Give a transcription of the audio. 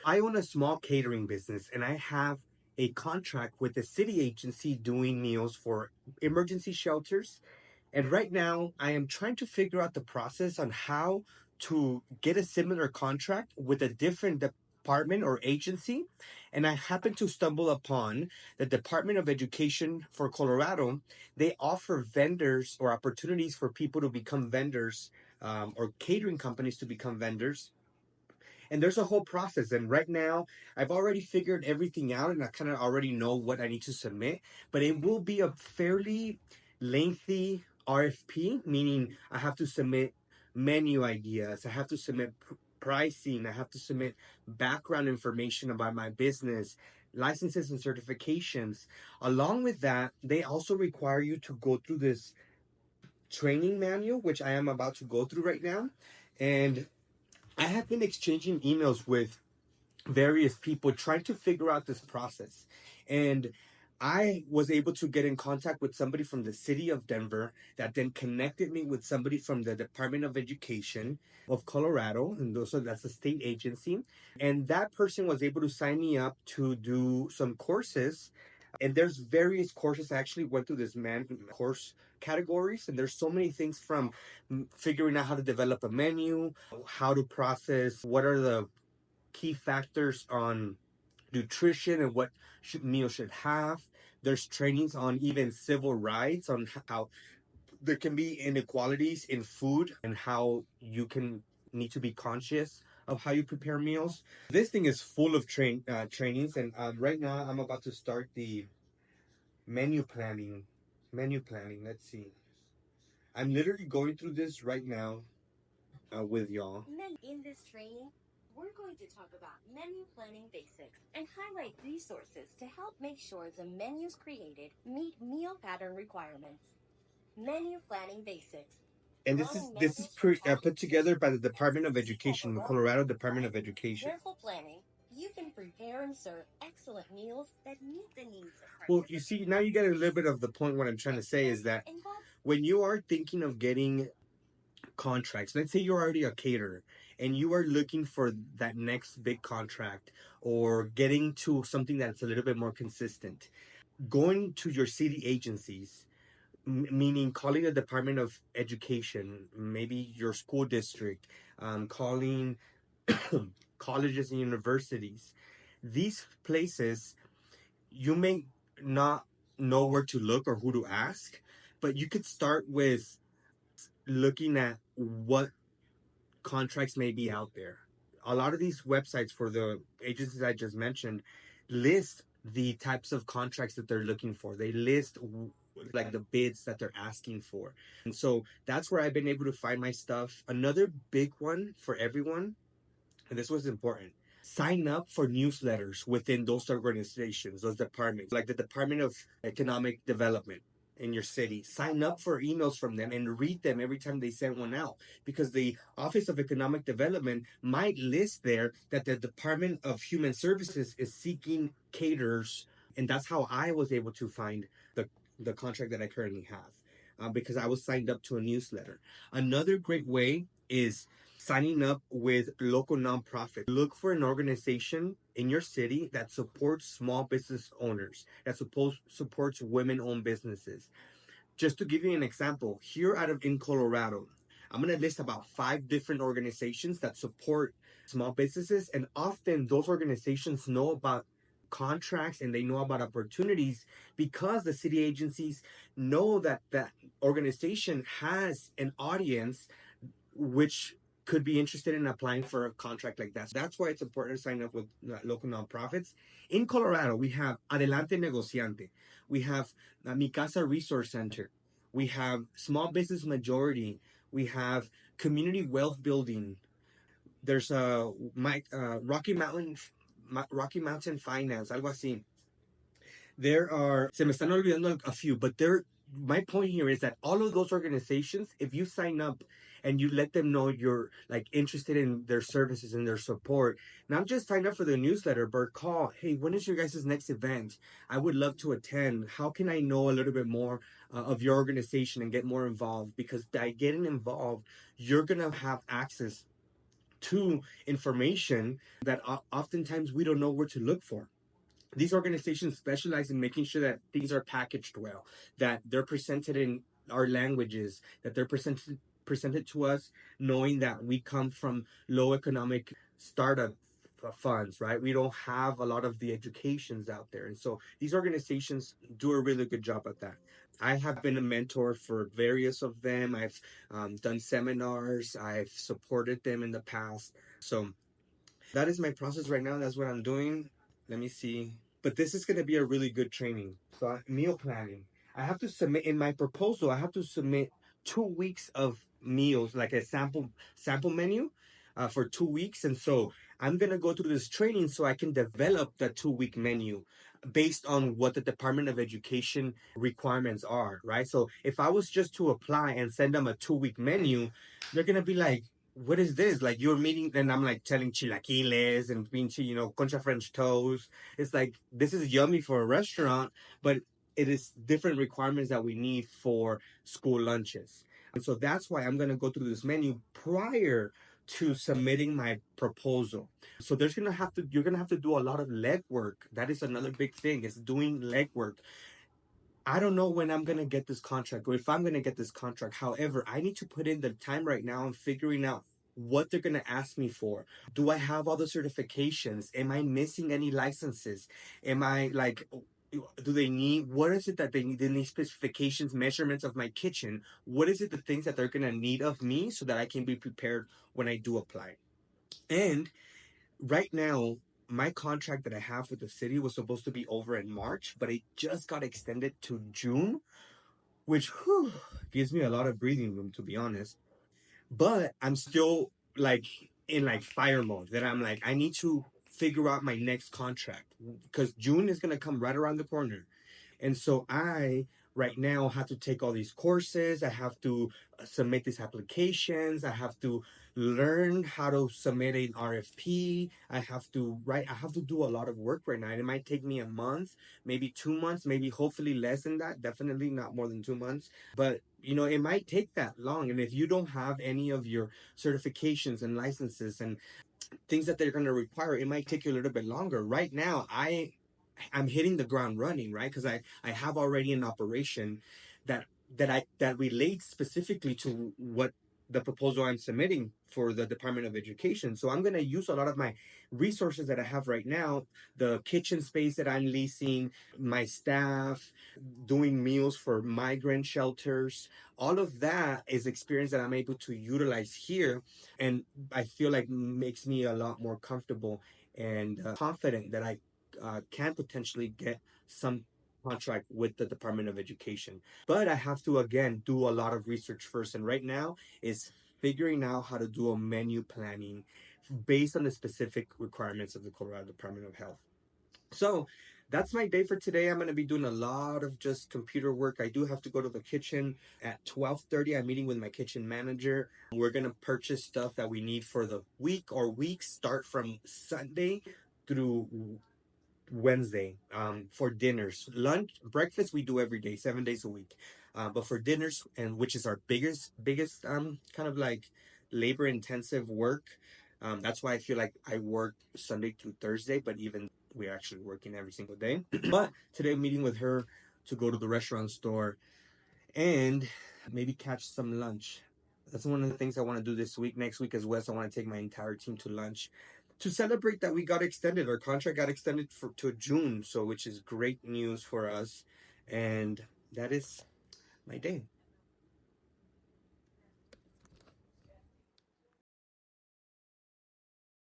I own a small catering business and I have a contract with a city agency doing meals for emergency shelters. And right now, I am trying to figure out the process on how to get a similar contract with a different department or agency. And I happen to stumble upon the Department of Education for Colorado. They offer vendors or opportunities for people to become vendors, or catering companies to become vendors, and there's a whole process. And right now, I've already figured everything out and I kind of already know what I need to submit, but it will be a fairly lengthy RFP, meaning I have to submit menu ideas, I have to submit pricing, I have to submit background information about my business, licenses and certifications. Along with that, they also require you to go through this training manual, which I am about to go through right now. And I have been exchanging emails with various people trying to figure out this process. And I was able to get in contact with somebody from the city of Denver that then connected me with somebody from the Department of Education of Colorado. And also that's a state agency. And that person was able to sign me up to do some courses. And there's various courses. I actually went through this course categories, and there's so many things from figuring out how to develop a menu, how to process, what are the key factors on nutrition and what meal should have. There's trainings on even civil rights, on how there can be inequalities in food and how you can need to be conscious of how you prepare meals. This thing is full of trainings, and right now I'm about to start the menu planning. Menu planning. Let's see. I'm literally going through this right now with y'all. In this training, we're going to talk about menu planning basics and highlight resources to help make sure the menus created meet meal pattern requirements. Menu planning basics. And this is put together by the Department of Education, the Colorado Department of Education. Careful planning, you can prepare and serve excellent meals that meet the needs of Well, you see, now you get a little bit of the point. What I'm trying to say is that when you are thinking of getting contracts, let's say you're already a caterer and you are looking for that next big contract or getting to something that's a little bit more consistent, going to your city agencies, meaning calling the Department of Education, maybe your school district, calling colleges and universities. These places, you may not know where to look or who to ask, but you could start with looking at what contracts may be out there. A lot of these websites for the agencies I just mentioned list the types of contracts that they're looking for. They list like the bids that they're asking for. And so that's where I've been able to find my stuff. Another big one for everyone, and this was important, sign up for newsletters within those organizations, those departments, like the Department of Economic Development in your city. Sign up for emails from them and read them every time they send one out, because the Office of Economic Development might list there that the Department of Human Services is seeking caterers. And that's how I was able to find the contract that I currently have, because I was signed up to a newsletter. Another great way is signing up with local nonprofits. Look for an organization in your city that supports small business owners, that supports women-owned businesses. Just to give you an example, here in Colorado, I'm going to list about 5 different organizations that support small businesses, and often those organizations know about contracts and they know about opportunities because the city agencies know that that organization has an audience which could be interested in applying for a contract like that. So that's why it's important to sign up with local nonprofits. In Colorado, we have Adelante Negociante, we have Mi Casa Resource Center, we have Small Business Majority, we have Community Wealth Building. There's Rocky Mountain Finance, algo así. There are, se me están olvidando a few, but my point here is that all of those organizations, if you sign up and you let them know you're like interested in their services and their support, not just sign up for the newsletter, but call, hey, when is your guys' next event? I would love to attend. How can I know a little bit more of your organization and get more involved? Because by getting involved, you're going to have access to information that oftentimes we don't know where to look for. These organizations specialize in making sure that things are packaged well, that they're presented in our languages, that they're presented to us knowing that we come from low economic startup funds, right? We don't have a lot of the educations out there. And so these organizations do a really good job at that. I have been a mentor for various of them. I've done seminars, I've supported them in the past. So that is my process right now. That's what I'm doing. Let me see. But this is going to be a really good training. So meal planning. I have to submit in my proposal. I have to submit 2 weeks of meals, like a sample menu, for 2 weeks. And so I'm going to go through this training so I can develop the 2 week menu based on what the Department of Education requirements are, right? So if I was just to apply and send them a 2 week menu, they're going to be like, what is this? Like you're meeting, and I'm like telling chilaquiles and pinche, concha French toast. It's like, this is yummy for a restaurant, but it is different requirements that we need for school lunches. And so that's why I'm going to go through this menu prior to submitting my proposal. So you're going to have to do a lot of legwork. That is another big thing, is doing legwork. I don't know when I'm going to get this contract or if I'm going to get this contract. However, I need to put in the time right now and figuring out what they're going to ask me for. Do I have all the certifications? Am I missing any licenses? Am I like, do they need, what is it that they need? They need specifications, measurements of my kitchen. What is it, the things that they're going to need of me so that I can be prepared when I do apply? And right now, my contract that I have with the city was supposed to be over in March, but it just got extended to June, which gives me a lot of breathing room, to be honest. But I'm still like in like fire mode, that I'm like, I need to figure out my next contract because June is going to come right around the corner. And so I right now have to take all these courses. I have to submit these applications. I have to learn how to submit an RFP. I have to do a lot of work right now. And it might take me a month, maybe 2 months, maybe hopefully less than that. Definitely not more than 2 months. But it might take that long. And if you don't have any of your certifications and licenses and things that they're going to require, it might take you a little bit longer. Right now, I'm hitting the ground running, right? Because I have already an operation that that relates specifically to what the proposal I'm submitting for the Department of Education. So I'm going to use a lot of my resources that I have right now, the kitchen space that I'm leasing, my staff, doing meals for migrant shelters. All of that is experience that I'm able to utilize here, and I feel like makes me a lot more comfortable and confident that I can potentially get some contract with the Department of Education. But I have to again do a lot of research first, and right now is figuring out how to do a menu planning based on the specific requirements of the Colorado Department of Health. So that's my day for today. I'm going to be doing a lot of just computer work. I do have to go to the kitchen at 12:30. I'm meeting with my kitchen manager. We're going to purchase stuff that we need for the week or weeks, start from Sunday through Wednesday, for dinners. Lunch, breakfast we do every day, 7 days a week. But for dinners, and which is our biggest kind of like labor intensive work. That's why I feel like I work Sunday through Thursday, but even we're actually working every single day. But today I'm meeting with her to go to the restaurant store and maybe catch some lunch. That's one of the things I want to do this week. Next week as well, so I want to take my entire team to lunch to celebrate that we got extended. Our contract got extended to June, so which is great news for us. And that is my day.